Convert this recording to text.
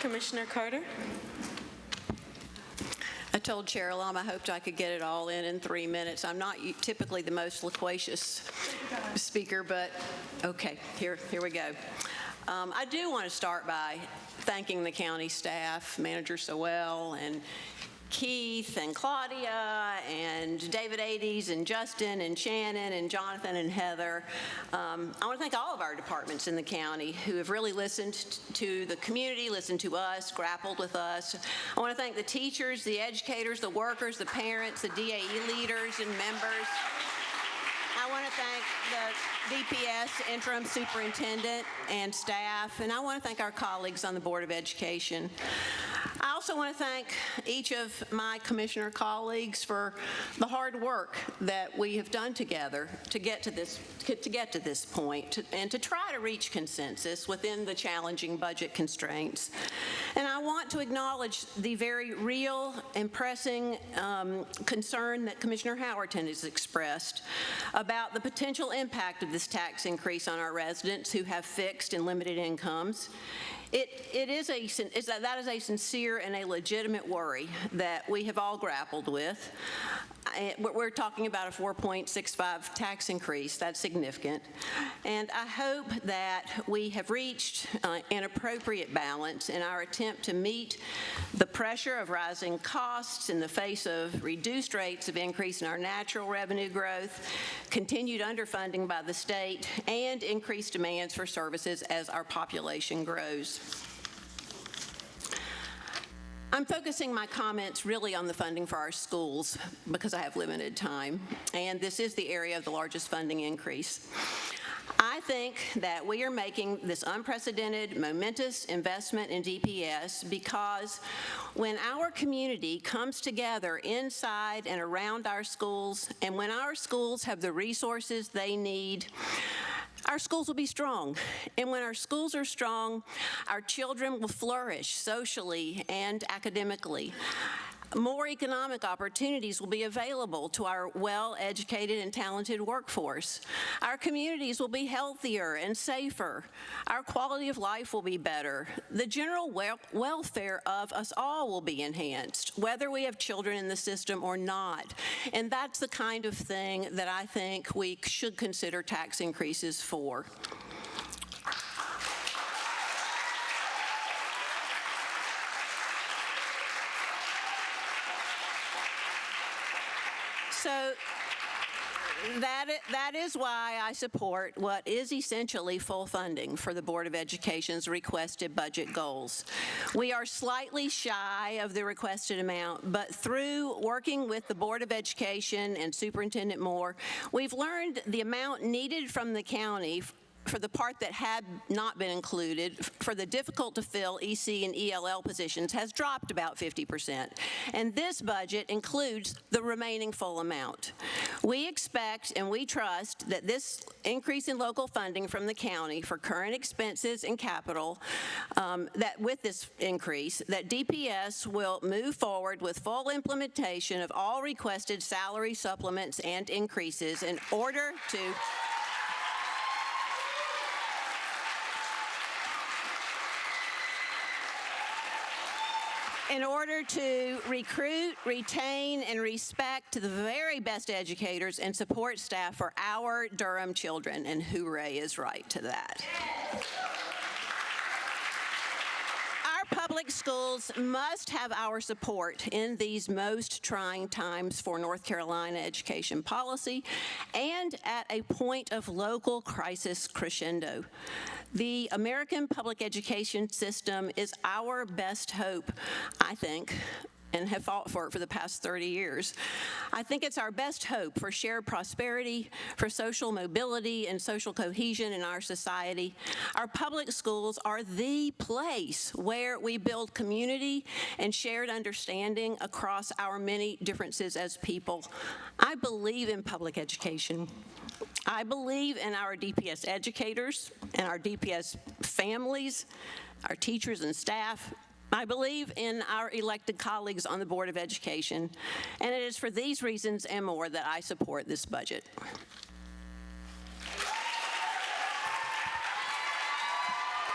Commissioner Carter. I told Chair Alam I hoped I could get it all in 3 minutes. I'm not typically the most loquacious speaker, but okay, here we go. I do want to start by thanking the county staff, Manager Sowell, and Keith and Claudia and David Ades and Justin and Shannon and Jonathan and Heather. I want to thank all of our departments in the county who have really listened to the community, listened to us, grappled with us. I want to thank the teachers, the educators, the workers, the parents, the DAE leaders and members. I want to thank the DPS interim superintendent and staff, and I want to thank our colleagues on the Board of Education. I also want to thank each of my commissioner colleagues for the hard work that we have done together to get to this point and to try to reach consensus within the challenging budget constraints. And I want to acknowledge the very real and pressing concern that Commissioner Howerton has expressed about the potential impact of this tax increase on our residents who have fixed and limited incomes. That is a sincere and a legitimate worry that we have all grappled with. We're talking about a 4.65 tax increase. That's significant. And I hope that we have reached an appropriate balance in our attempt to meet the pressure of rising costs in the face of reduced rates of increase in our natural revenue growth, continued underfunding by the state, and increased demands for services as our population grows. I'm focusing my comments really on the funding for our schools because I have limited time, and this is the area of the largest funding increase. I think that we are making this unprecedented, momentous investment in DPS because when our community comes together inside and around our schools, and when our schools have the resources they need, our schools will be strong. And when our schools are strong, our children will flourish socially and academically. More economic opportunities will be available to our well-educated and talented workforce. Our communities will be healthier and safer. Our quality of life will be better. The general welfare of us all will be enhanced, whether we have children in the system or not. And that's the kind of thing that I think we should consider tax increases for. So that is why I support what is essentially full funding for the Board of Education's requested budget goals. We are slightly shy of the requested amount, but through working with the Board of Education and Superintendent Moore, we've learned the amount needed from the county for the part that had not been included for the difficult to fill EC and ELL positions has dropped about 50%. And this budget includes the remaining full amount. We expect and we trust that this increase in local funding from the county for current expenses and capital, that with this increase, that DPS will move forward with full implementation of all requested salary supplements and increases in order to recruit, retain, and respect the very best educators and support staff for our Durham children, and hooray is right to that. Our public schools must have our support in these most trying times for North Carolina education policy and at a point of local crisis crescendo. The American public education system is our best hope, I think, and have fought for it for the past 30 years. I think it's our best hope for shared prosperity, for social mobility and social cohesion in our society. Our public schools are the place where we build community and shared understanding across our many differences as people. I believe in public education. I believe in our DPS educators and our DPS families, our teachers and staff. I believe in our elected colleagues on the Board of Education, and it is for these reasons and more that I support this budget.